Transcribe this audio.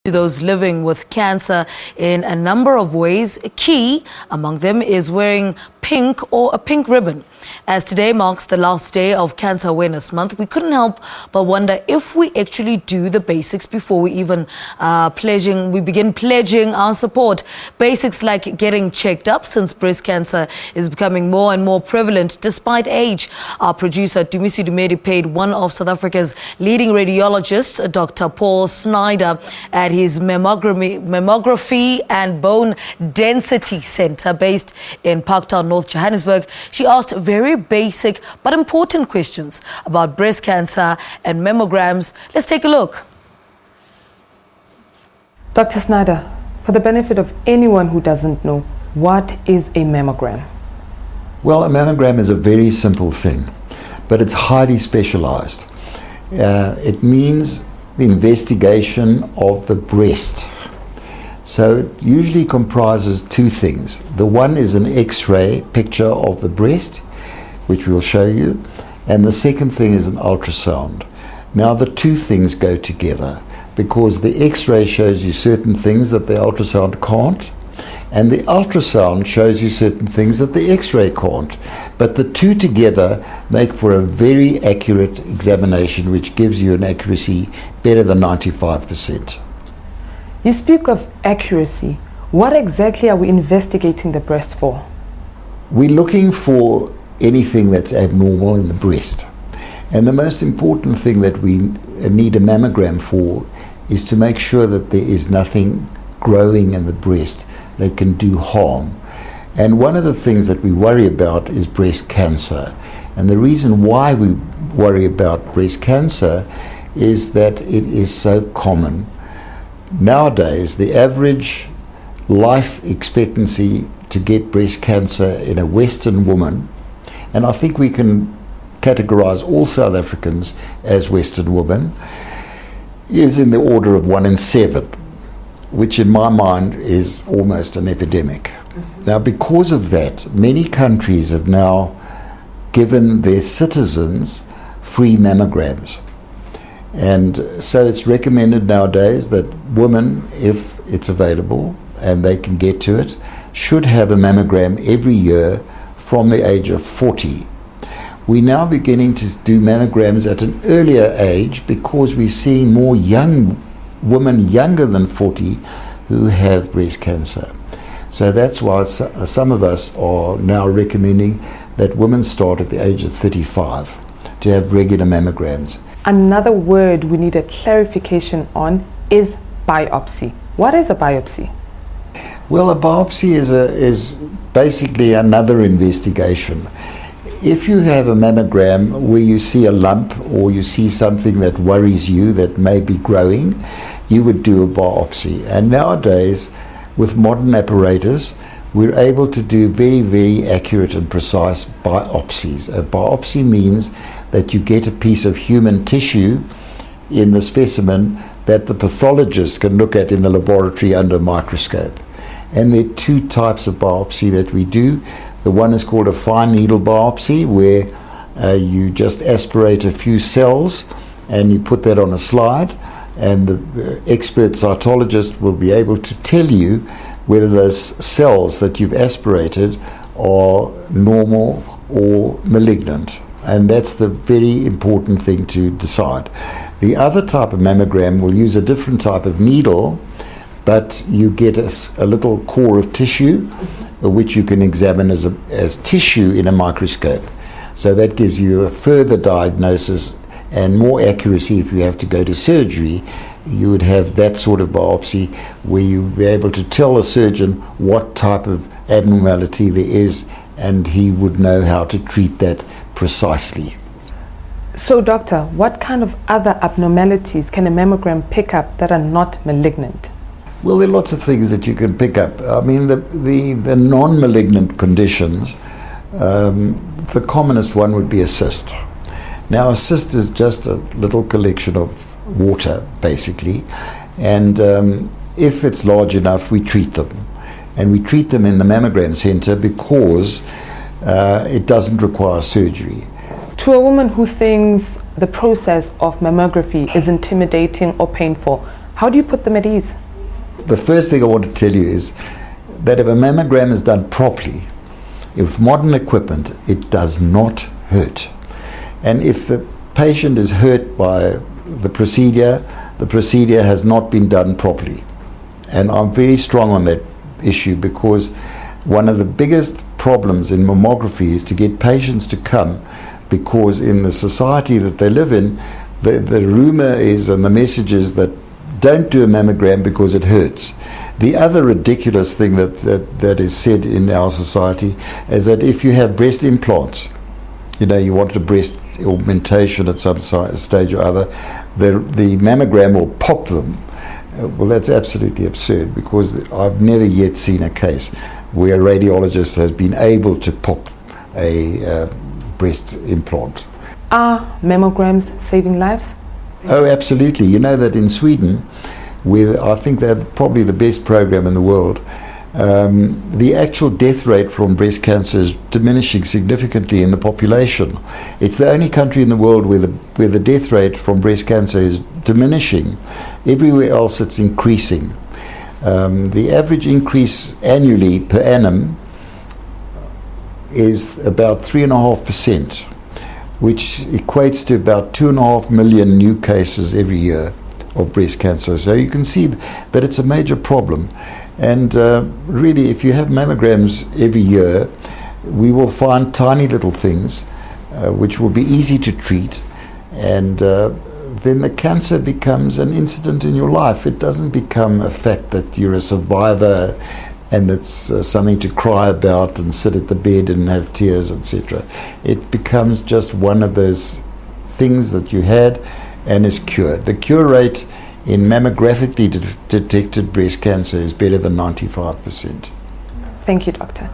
To those living with cancer in a number of ways. Key among them is wearing pink or a pink ribbon. As today marks the last day of Cancer Awareness Month, we couldn't help but wonder if we actually do the basics before we even begin pledging our support. Basics like getting checked up, since breast cancer is becoming more and more prevalent despite age. Our producer Tumi Sedumedi paid one of South Africa's leading radiologists, Dr Paul Sneider, at his mammography and bone density center based in Parktown North, Johannesburg. She asked very basic but important questions about breast cancer and mammograms. Let's take a look. Dr. Sneider, for the benefit of anyone who doesn't know, what is a mammogram? Well, a mammogram is a very simple thing, but it's highly specialized. It means the investigation of the breast. So it usually comprises two things. The one is an X-ray picture of the breast, which we'll show you, and the second thing is an ultrasound. Now the two things go together because the X-ray shows you certain things that the ultrasound can't, and the ultrasound shows you certain things that the X-ray can't. But the two together make for a very accurate examination, which gives you an accuracy better than 95%. You speak of accuracy. What exactly are we investigating the breast for? We're looking for anything that's abnormal in the breast. And the most important thing that we need a mammogram for is to make sure that there is nothing growing in the breast that can do harm. And one of the things that we worry about is breast cancer. And the reason why we worry about breast cancer is that it is so common. Nowadays, the average life expectancy to get breast cancer in a Western woman, and I think we can categorize all South Africans as Western women, is in the order of 1 in 7, which in my mind is almost an epidemic. Now, because of that, many countries have now given their citizens free mammograms. And so it's recommended nowadays that women, if it's available and they can get to it, should have a mammogram every year from the age of 40. We're now beginning to do mammograms at an earlier age because we're seeing more young women younger than 40 who have breast cancer. So that's why some of us are now recommending that women start at the age of 35 to have regular mammograms. Another word we need a clarification on is biopsy. What is a biopsy? Well, a biopsy is basically another investigation. If you have a mammogram where you see a lump or you see something that worries you that may be growing, you would do a biopsy. And nowadays, with modern apparatus, we're able to do very, very accurate and precise biopsies. A biopsy means that you get a piece of human tissue in the specimen that the pathologist can look at in the laboratory under a microscope. And there are two types of biopsy that we do. The one is called a fine needle biopsy, where you just aspirate a few cells and you put that on a slide, and the expert cytologist will be able to tell you whether those cells that you've aspirated are normal or malignant. And that's the very important thing to decide. The other type of mammogram will use a different type of needle, but you get a little core of tissue, which you can examine as tissue in a microscope. So that gives you a further diagnosis and more accuracy. If you have to go to surgery, you would have that sort of biopsy where you'd be able to tell a surgeon what type of abnormality there is, and he would know how to treat that precisely. So, doctor, what kind of other abnormalities can a mammogram pick up that are not malignant? Well, there are lots of things that you can pick up. I mean, the non-malignant conditions, the commonest one would be a cyst. Now, a cyst is just a little collection of water, basically, and if it's large enough, we treat them. And we treat them in the mammogram center because it doesn't require surgery. To a woman who thinks the process of mammography is intimidating or painful, How do you put them at ease? The first thing I want to tell you is that if a mammogram is done properly, with modern equipment, it does not hurt. And if the patient is hurt by the procedure has not been done properly. And I'm very strong on that issue, because one of the biggest problems in mammography is to get patients to come, because in the society that they live in, the rumor is, and the message is, that don't do a mammogram because it hurts. The other ridiculous thing that is said in our society is that if you have breast implants, you want a breast augmentation at some stage or other, the mammogram will pop them. Well, that's absolutely absurd, because I've never yet seen a case where a radiologist has been able to pop a breast implant. Are mammograms saving lives? Oh, absolutely. You know that in Sweden, where I think they have probably the best program in the world, the actual death rate from breast cancer is diminishing significantly in the population. It's the only country in the world where the death rate from breast cancer is diminishing. Everywhere else it's increasing. The average increase annually per annum is about 3.5%, which equates to about 2.5 million new cases every year of breast cancer. So you can see that it's a major problem. And really, if you have mammograms every year, we will find tiny little things which will be easy to treat, and then the cancer becomes an incident in your life. It doesn't become a fact that you're a survivor and it's something to cry about and sit at the bed and have tears, etc. It becomes just one of those things that you had and is cured. The cure rate in mammographically detected breast cancer is better than 95%. Thank you, doctor.